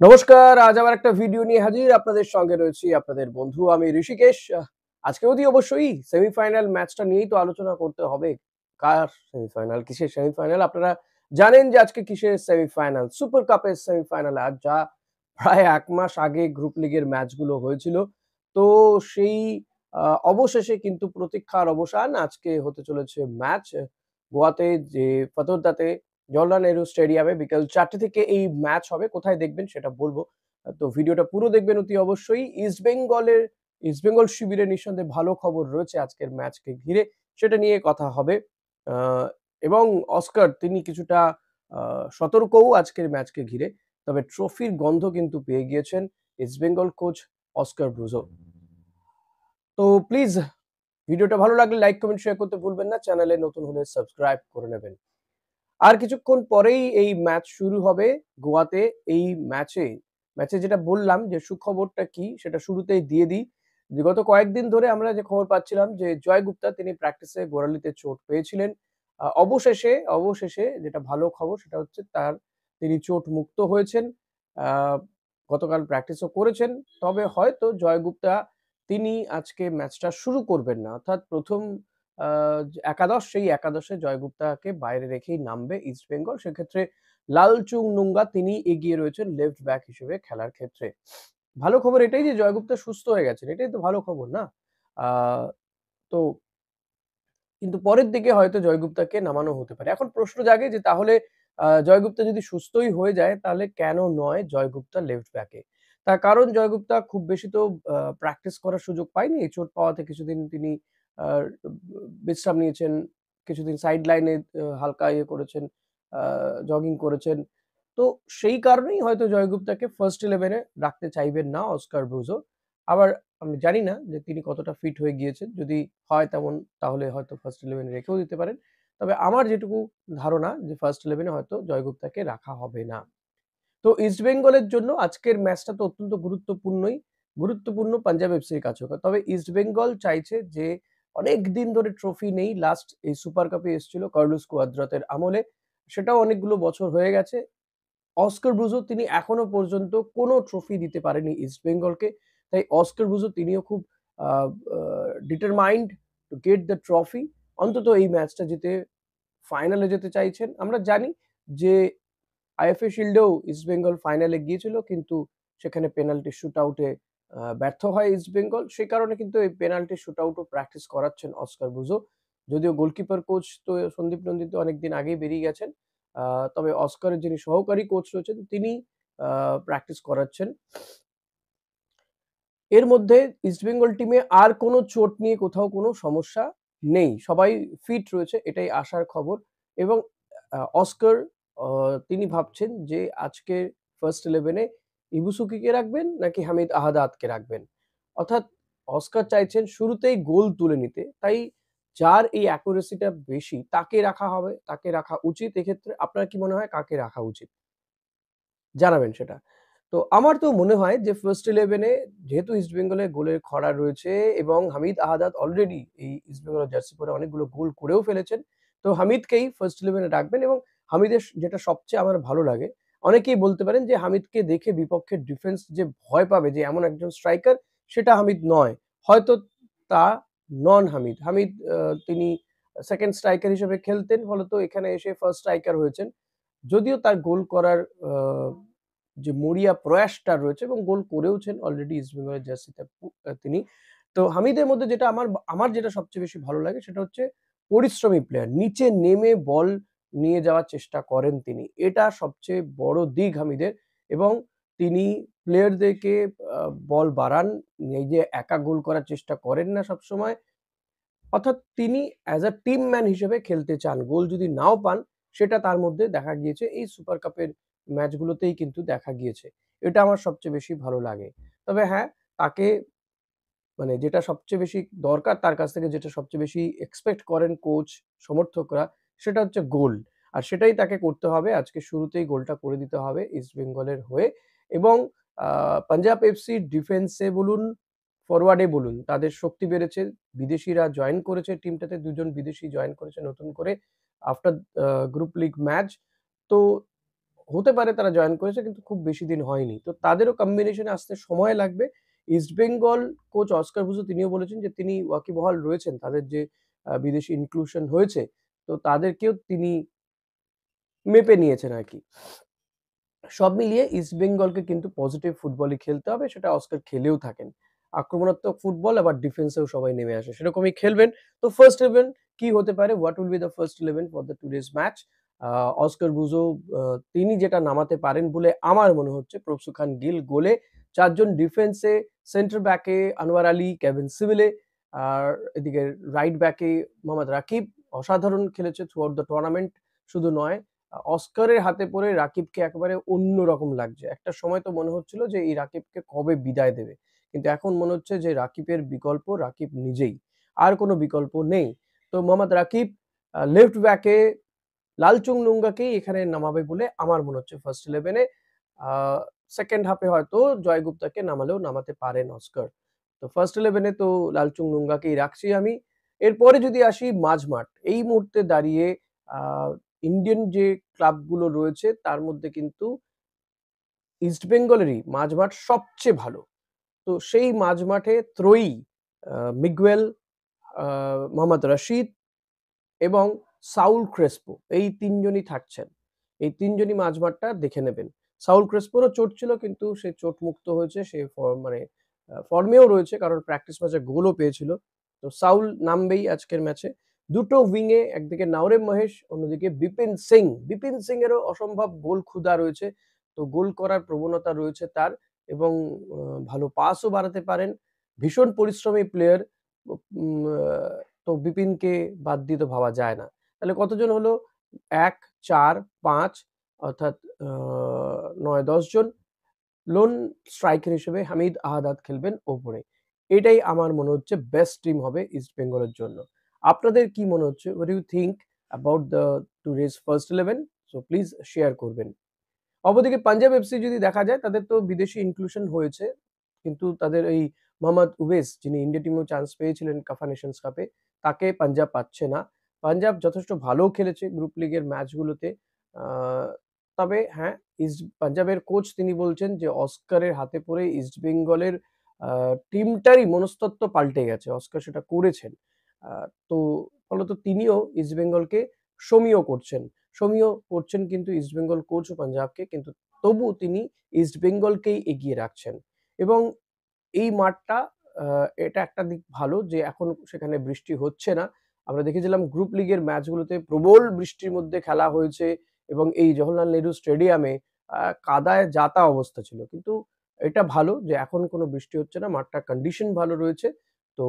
নমস্কার, আজ আবার একটা ভিডিও নিয়ে হাজির আপনাদের সঙ্গে রয়েছি আপনাদের বন্ধু আমি ঋষিকেশ। আজকে অবশ্যই সেমিফাইনাল ম্যাচটা নিয়েই তো আলোচনা করতে হবে। কার সেমিফাইনাল, কিসের সেমিফাইনাল? আপনারা জানেন যে আজকে কিসের সেমিফাইনাল? সুপার কাপের সেমিফাইনাল। আর যা প্রায় ১ মাস আগে গ্রুপ লিগের ম্যাচগুলো হয়েছিল। তো সেই অবশেষে কিন্তু প্রতীক্ষার অবসান। আজকে হতে চলেছে ম্যাচ গোয়াতে যে ফতোরদাতে জওহরলাল নেহরু স্টেডিয়ামে বিকেল ৪ঃ০০ থেকে এই ম্যাচ হবে। কোথায় দেখবেন সেটা বলব। তো ভিডিওটা পুরো দেখবেন অতি অবশ্যই। ইস্টবেঙ্গল শিবিরে নিঃসন্দেহে ভালো খবর রয়েছে আজকের ম্যাচকে ঘিরে। সেটা নিয়ে কথা হবে। আ এবং অস্কার তিনি কিছুটা আ সতর্কও আজকের ম্যাচকে ঘিরে। তবে ট্রফির গন্ধ কিন্তু পেয়ে গিয়েছেন ইস্টবেঙ্গল কোচ অস্কার ব্রুজো। তো প্লিজ ভিডিওটা ভালো লাগলে লাইক, কমেন্ট, শেয়ার করতে ভুলবেন না। চ্যানেলে নতুন হলে সাবস্ক্রাইব করে নেবেন। আর কিছুক্ষণ পরেই এই ম্যাচ শুরু হবে গোয়াতে। এই ম্যাচে যেটা বললাম যে সুখবরটা কি সেটা শুরুতেই দিয়ে দিই। যে গত কয়েকদিন ধরে আমরা যে খবর পাচ্ছিলাম যে জয় গুপ্তা তিনি প্র্যাকটিসে গোড়ালিতে চোট পেয়েছিলেন। অবশেষে যেটা ভালো খবর সেটা হচ্ছে তিনি চোট মুক্ত হয়েছেন। আ গতকাল প্র্যাকটিসও করেছেন। তবে হয়তো জয় গুপ্তা তিনি আজকে ম্যাচটা শুরু করবেন না। অর্থাৎ ১ম আ একাদশ সেই একাদশে জয় গুপ্তাকে বাইরে রেখেই নামবে ইস্টবেঙ্গল। সেক্ষেত্রে লালচুং নুঙ্গা তিনি এগিয়ে রয়েছেন লেফট ব্যাক হিসেবে খেলার ক্ষেত্রে। ভালো খবর এটাই যে জয় গুপ্তা সুস্থ হয়ে গেছেন। এটাই তো ভালো খবর না? আ তো কিন্তু পরের দিকে হয়তো জয় গুপ্তাকে নামানো হতে পারে। এখন প্রশ্ন জাগে যে তাহলে জয় গুপ্তা যদি সুস্থই হয়ে যায় তাহলে কেন নয় জয় গুপ্তা লেফট ব্যাকে? তার কারণ জয় গুপ্তা খুব বেশি তো প্র্যাকটিস করার সুযোগ পায়নি। এই চোট পাওয়াতে কিছুদিন তিনি আ বিশ্রাম নিয়েছেন। কিছুদিন সাইড লাইনে হালকা ইয়ে করেছেন, আ জগিং করেছেন। তো সেই কারণেই হয়তো জয় গুপ্তাকে ফার্স্ট 11 এ রাখতে চাইবেন না অস্কার ব্রুজো। আবার আমি জানি না যে তিনি কতটা ফিট হয়ে গিয়েছেন। যদি হয় তেমন তাহলে হয়তো ফার্স্ট 11 এ রেখেও দিতে পারেন। তবে আমার যেটুকু ধারণা যে ফার্স্ট 11 এ হয়তো জয় গুপ্তাকে রাখা হবে না। তো ইস্টবেঙ্গলের জন্য আজকের ম্যাচটা তো অত্যন্ত গুরুত্বপূর্ণ পাঞ্জাব এফসির কাছেও। তবে ইস্টবেঙ্গল চাইছে যে অনেকদিন ধরে ট্রফি নেই। লাস্ট এই সুপার কাপে এসেছিল কার্লোস কুয়াদ্রাতের আমলে। সেটাও অনেকগুলো বছর হয়ে গেছে। অস্কার ব্রুজো তিনি এখনো পর্যন্ত কোনো ট্রফি দিতে পারেনি ইস্টবেঙ্গলকে। তাই অস্কার ব্রুজো তিনিও খুব uh uh determined to get the trophy. অন্তত এই ম্যাচটা জিতে ফাইনালে যেতে চাইছেন। আমরা জানি যে আইএফএ শিল্ডেও ইস্টবেঙ্গল ফাইনালে গিয়েছিল কিন্তু সেখানে পেনাল্টি শুট আউটে ব্যর্থ হয় ইস্টবেঙ্গল। সে কারণে কিন্তু এই পেনাল্টি শুট আউটও প্র্যাকটিস করাচ্ছেন অস্কার ব্রুজো। যদিও গোলকিপার কোচ তো সন্দীপ নন্দিত অনেকদিন আগেই বেরিয়ে গেছেন। আ তবে অস্কারের যিনি সহকারী কোচ রয়েছেন তিনি আ প্র্যাকটিস করাচ্ছেন। এর মধ্যে ইস্টবেঙ্গল টিমে আর কোনো চোট নিয়ে কোথাও কোনো সমস্যা নেই। সবাই ফিট রয়েছে এটাই আশার খবর এবং অস্কার অ তিনি ভাবছেন যে আজকে ফার্স্ট 11 এ ইবুসুকিকে রাখবেন নাকি হামিদ আহাদাতকে রাখবেন। অর্থাৎ অস্কার চাইছেন শুরুতেই গোল তুলে নিতে। তাই যার এই অ্যাকুরেসি টা বেশি তাকে রাখা হবে, তাকে রাখা উচিত এক্ষেত্রে। আপনার কি মনে হয় কাকে রাখা উচিত? জানাবেন সেটা। তো আমার তো মনে হয় যে ফার্স্ট 11 এ যেহেতু ইস্টবেঙ্গলের গোলের খরা রয়েছে এবং হামিদ আহাদাত অলরেডি এই ইস্টবেঙ্গলের জার্সি পরে অনেকগুলো গোল করেও ফেলেছেন। তো হামিদকেই ফার্স্ট 11 এ রাখবেন এবং হামিদের যেটা সবচেয়ে আমার ভালো লাগে, অনেকেই বলতে পারেন যে হামিদকে দেখে বিপক্ষের ডিফেন্স যে ভয় পাবে যে এমন একজন স্ট্রাইকার সেটা হামিদ নয়। হয়তো তা নন হামিদ। হামিদ তিনি 2nd স্ট্রাইকার হিসেবে খেলতেন ফলত এখানে এসে ফার্স্ট স্ট্রাইকার হয়েছেন। যদিও তার গোল করার যে মরিয়া প্রয়াসটা রয়েছে এবং গোল করেওছেন অলরেডি ইস্টবেঙ্গলের জার্সিতে তিনি। তো হামিদের মধ্যে যেটা আমার যেটা সবচেয়ে বেশি ভালো লাগে সেটা হচ্ছে পরিশ্রমী প্লেয়ার। নিচে নেমে বল নিয়ে যাওয়ার চেষ্টা করেন তিনি। এটা সবচেয়ে বড় দিক হামিদের এবং তিনি প্লেয়ারদেরকে আ বল বাড়ান। এই যে একা গোল করার চেষ্টা করেন না সবসময়। অর্থাৎ তিনি অ্যাজ আ টিম ম্যান হিসেবে খেলতে চান। গোল যদি নাও পান সেটা তার মধ্যে দেখা গিয়েছে এই সুপার কাপের ম্যাচগুলোতেই কিন্তু দেখা গিয়েছে। এটা আমার সবচেয়ে বেশি ভালো লাগে। তবে হ্যাঁ, তাকে মানে যেটা সবচেয়ে বেশি দরকার তার কাছ থেকে যেটা সবচেয়ে বেশি এক্সপেক্ট করেন কোচ, সমর্থকরা সেটা হচ্ছে গোল। আর সেটাই তাকে করতে হবে। আজকে শুরুতেই গোলটা করে দিতে হবে ইস্টবেঙ্গলের হয়ে এবং আ পাঞ্জাব এফসির ডিফেন্সে বলুন, ফরওয়ার্ডে বলুন তাদের শক্তি বেড়েছে। বিদেশিরা জয়েন করেছে টিমটাতে ২ জন বিদেশি জয়েন করেছে নতুন করে আফটার গ্রুপ লিগ ম্যাচ। তো হতে পারে তারা জয়েন করেছে কিন্তু খুব বেশি দিন হয়নি। তো তাদেরও কম্বিনেশনে আসতে সময় লাগবে। ইস্টবেঙ্গল কোচ অস্কার বুজো তিনিও বলেছেন যে তিনি ওয়াকিবহাল রয়েছেন। তাদের যে বিদেশি ইনক্লুশন হয়েছে তো তাদেরকেও তিনি মেপে নিয়েছেন আরকি। সব মিলিয়ে ইস্টবেঙ্গলকে কিন্তু পজিটিভ ফুটবলই খেলতে হবে। সেটা অস্কার খেলেও থাকেন। আক্রমণাত্মক ফুটবল আবার ডিফেন্সেও সবাই নেমে আসে। সেরকমই খেলবেন। তো ফার্স্ট 11 কি হতে পারে? What will be the first 11 for the today's match? A Oscar বুজো তিনি যেটা নামাতে পারেন বলে আমার মনে হচ্ছে প্রভসু খান গিল গোলে, ৪ জন ডিফেন্সে, সেন্টার ব্যাকে আনোয়ার আলী, কেভিন সিভিলে, আর এদিকে রাইট ব্যাকে মোহাম্মদ রাকিব অসাধারণ খেলেছে থ্রু আউট দ্য টুর্নামেন্ট। শুধু নয় অস্কারের হাতে পড়ে রাকিবকে একেবারে অন্যরকম লাগছে। একটা সময় তো মনে হচ্ছিল যে এই রাকিবকে কবে বিদায় দেবে। কিন্তু এখন মনে হচ্ছে যে রাকিবের বিকল্প রাকিব নিজেই। আর কোনো বিকল্প নেই। তো মোহাম্মদ রাকিব লেফট ব্যাকে লালচুং নুঙ্গাকেই এখানে নামাবে বলে আমার মনে হচ্ছে ফার্স্ট 11 এ। আ সেকেন্ড হাফে হয়তো জয় গুপ্তাকে নামালেও নামাতে পারেন অস্কার। তো ফার্স্ট 11 এ তো লালচুং নুঙ্গাকেই রাখছি আমি। এরপরে যদি আসি মাঝমাঠ। এই মুহূর্তে দাঁড়িয়ে আ ইন্ডিয়ান যে ক্লাবগুলো রয়েছে তার মধ্যে কিন্তু ইস্টবেঙ্গলেরই মাঝমাঠ সবচেয়ে ভালো। তো সেই মাঝমাঠে ত্রয়ী মিগুয়েল, আ মোহাম্মদ রশিদ এবং সাউল ক্রেসপো এই ৩ জনই থাকছেন। এই ৩ জনই মাঝমাঠটা দেখে নেবেন। সাউল ক্রেসপোরও চোট ছিল কিন্তু সে চোটমুক্ত হয়েছে। সে মানে ফর্মেও রয়েছে কারণ প্র্যাকটিস ম্যাচে গোলও পেয়েছিল। তো সাউল নামবেই আজকের ম্যাচে। দুটো উইংয়ে একদিকে নাওরেম মহেশ, অন্যদিকে বিপিন সিং। বিপিন সিং এরও অসম্ভব গোল ক্ষুধা রয়েছে। তো গোল করার প্রবণতা রয়েছে তার এবং আ ভালো পাসও বাড়াতে পারেন। ভীষণ পরিশ্রমী প্লেয়ার। উম আ তো বিপিনকে বাদ দিয়ে তো ভাবা যায় না। তাহলে কতজন হলো? ১, ৪, ৫ অর্থাৎ আ ৯-১০ জন। লোন স্ট্রাইকার হিসেবে হামিদ আহাদাদ খেলবেন ওপরে। এটাই আমার মনে হচ্ছে বেস্ট টিম হবে ইস্ট বেঙ্গলের জন্য। আপনাদের কি মনে হচ্ছে? What do you think about the today's first 11? So please share করবেন। অপরদিকে পাঞ্জাব এফসি যদি দেখা যায় তাদের তো বিদেশি ইনক্লুশন হয়েছে। কিন্তু তাদের এই মোহাম্মদ উবেস যিনি ইন্ডিয়া টিমেও চান্স পেয়েছিলেন কাফা নেশনস কাপে, তাকে পাঞ্জাব পাচ্ছে না। পাঞ্জাব যথেষ্ট ভালো খেলেছে গ্রুপ লিগের ম্যাচগুলোতে। আ তবে হ্যাঁ, পাঞ্জাবের কোচ তিনি বলছেন যে অস্কারের হাতে পড়ে ইস্টবেঙ্গলের আ টিমটারই মনস্তত্ত্ব পাল্টে গেছে। অস্কার সেটা করেছেন। আ তো ফলত তিনিও ইস্টবেঙ্গলকে সমীহ করছেন। সমীহ করছেন কিন্তু ইস্টবেঙ্গল কোচ ও পাঞ্জাবকে কিন্তু তবু তিনি ইস্টবেঙ্গলকেই এগিয়ে রাখছেন এবং এই মাঠটা আ এটা একটা দিক ভালো যে এখন সেখানে বৃষ্টি হচ্ছে না। আমরা দেখেছিলাম গ্রুপ লিগের ম্যাচগুলোতে প্রবল বৃষ্টির মধ্যে খেলা হয়েছে এবং এই জওহরলাল নেহরু স্টেডিয়ামে কাদায় যাতা অবস্থা ছিল। কিন্তু এটা ভালো যে এখন কোনো বৃষ্টি হচ্ছে না। মাঠটার কন্ডিশন ভালো রয়েছে। তো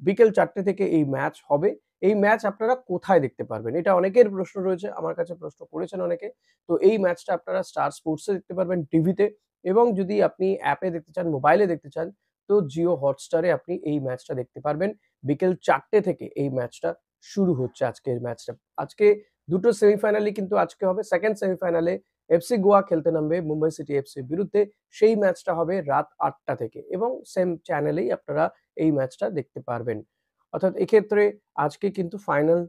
বিকেল ৪ঃ০০ থেকে এই ম্যাচ হবে। এই ম্যাচ আপনারা কোথায় দেখতে পারবেন? এটা অনেকের প্রশ্ন রয়েছে। আমার কাছে প্রশ্ন করেছেন অনেকে। তো এই ম্যাচটা আপনারা স্টার স্পোর্টস এ দেখতে পারবেন টিভিতে এবং যদি আপনি অ্যাপে দেখতে চান, মোবাইলে দেখতে চান তো জিও হটস্টারে আপনি এই ম্যাচটা দেখতে পারবেন। বিকেল ৪ঃ০০ থেকে এই ম্যাচটা শুরু হচ্ছে আজকের ম্যাচটা। আজকে দুটো সেমিফাইনালই কিন্তু আজকে হবে। 2nd সেমিফাইনালে এফসি গোয়া খেলতে নামবে মুম্বাই সিটি এফসির বিরুদ্ধে। সেই ম্যাচটা হবে রাত ৮ঃ০০ থেকে এবং সেম চ্যানেলেই আপনারা এই ম্যাচটা দেখতে পারবেন। অর্থাৎ এক্ষেত্রে আজকে কিন্তু ফাইনাল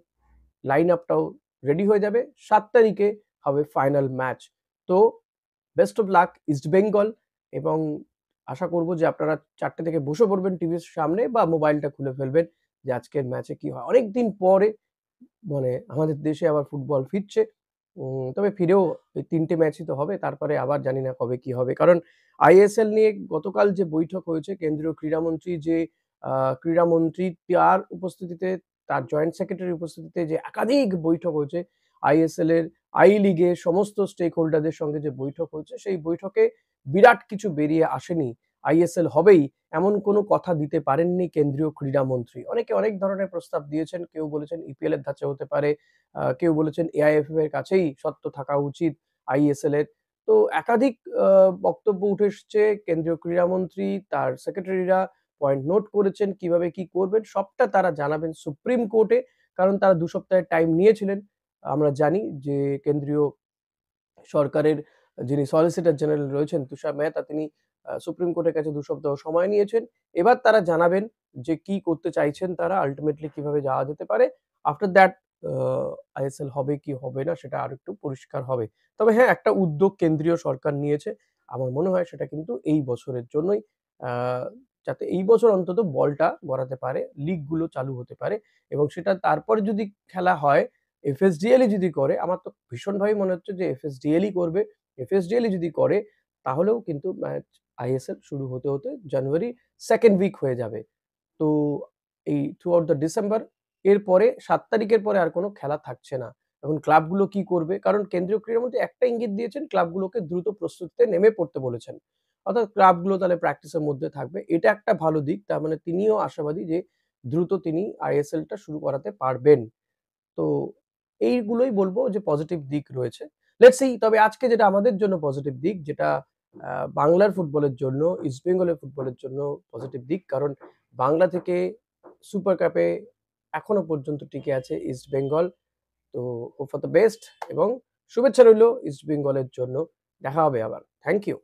লাইন আপটাও রেডি হয়ে যাবে। ৭ তারিখে হবে ফাইনাল ম্যাচ। তো বেস্ট অফ লাক ইস্টবেঙ্গল এবং আশা করব যে আপনারা ৪ঃ০০ থেকে বসে পড়বেন টিভির সামনে বা মোবাইলটা খুলে ফেলবেন যে আজকের ম্যাচে কি হয়। অনেকদিন পরে মানে আমাদের দেশে আবার ফুটবল ফিরছে। তবে ফিরেও এই ৩ টে ম্যাচই তো হবে। তারপরে আবার জানি না কবে কি হবে। কারণ আইএসএল নিয়ে গতকাল যে বৈঠক হয়েছে কেন্দ্রীয় ক্রীড়ামন্ত্রী যে আ ক্রীড়ামন্ত্রী তার উপস্থিতিতে তার জয়েন্ট সেক্রেটারির উপস্থিতিতে যে একাধিক বৈঠক হয়েছে আইএসএল এর আই লিগের সমস্ত স্টেক হোল্ডারদের সঙ্গে যে বৈঠক হয়েছে সেই বৈঠকে বিরাট কিছু বেরিয়ে আসেনি। আইএসএল হবেই এমন কোনো কথা দিতে পারেননি কেন্দ্রীয় ক্রীড়ামন্ত্রী। অনেকে অনেক ধরনের প্রস্তাব দিয়েছেন। কেউ বলেছেন ইপিএল এর ধাঁচে হতে পারে। কেউ বলেছেন এআইএফএফ এর কাছেই সত্ত্ব থাকা উচিত আইএসএল এর। তো একাধিক আ বক্তব্য উঠে এসছে। কেন্দ্রীয় ক্রীড়ামন্ত্রী, তার সেক্রেটারিরা পয়েন্ট নোট করেছেন কিভাবে কি করবেন সবটা তারা জানাবেন সুপ্রিম কোর্টে। কারণ তারা ২ সপ্তাহের টাইম নিয়েছিলেন। আমরা জানি যে কেন্দ্রীয় সরকারের যিনি সলিসিটর জেনারেল রয়েছেন তুষার মেহতা তিনি সুপ্রিম কোর্টের কাছে ২ সপ্তাহ সময় নিয়েছেন। এবার তারা জানাবেন যে কি করতে চাইছেন তারা আল্টিমেটলি কিভাবে যাওয়া যেতে পারে। আফটার দ্যাট আইএসএল হবে কি হবে না সেটা আরেকটু পরিষ্কার হবে। তবে হ্যাঁ, একটা উদ্যোগ কেন্দ্রীয় সরকার নিয়েছে। আমার মনে হয় সেটা কিন্তু এই বছরের জন্যই। আ যাতে এই বছর অন্তত বলটা গড়াতে পারে, লিগগুলো চালু হতে পারে এবং সেটা তারপরে যদি খেলা হয়, এফএসডিএল ই যদি করে, আমার তো ভীষণভাবে মনে হচ্ছে যে এফএসডিএল ই করবে। এফএসডিএল ই যদি করে তাহলেও কিন্তু আইএসএল শুরু হতে জানুয়ারি 2nd উইক হয়ে যাবে। তো এই থ্রু আউট দ্য ডিসেম্বর এরপরে ৭ তারিখের পরে আর কোনো খেলা থাকছে না। এখন ক্লাবগুলো কি করবে? কারণ কেন্দ্রীয় ক্রীড়ামন্ত্রী একটা ইঙ্গিত দিয়েছেন, ক্লাবগুলোকে দ্রুত প্রস্তুতিতে নেমে পড়তে বলেছেন। অর্থাৎ ক্লাবগুলো তাহলে প্র্যাকটিসের মধ্যে থাকবে। এটা একটা ভালো দিক। তার মানে তিনিও আশাবাদী যে দ্রুত তিনি আইএসএলটা শুরু করাতে পারবেন। তো এইগুলোই বলব যে পজিটিভ দিক রয়েছে। Let's see. তবে আজকে যেটা আমাদের জন্য পজিটিভ দিক, যেটা বাংলার ফুটবলের জন্য, ইস্ট বেঙ্গলের ফুটবলের জন্য পজিটিভ দিক। কারণ বাংলা থেকে সুপার কাপে এখনো পর্যন্ত টিকে আছে ইস্ট বেঙ্গল। তো হোপ ফর দ্য বেস্ট এবং শুভেচ্ছা রইল ইস্ট বেঙ্গলের জন্য। দেখা হবে আবার। Thank you.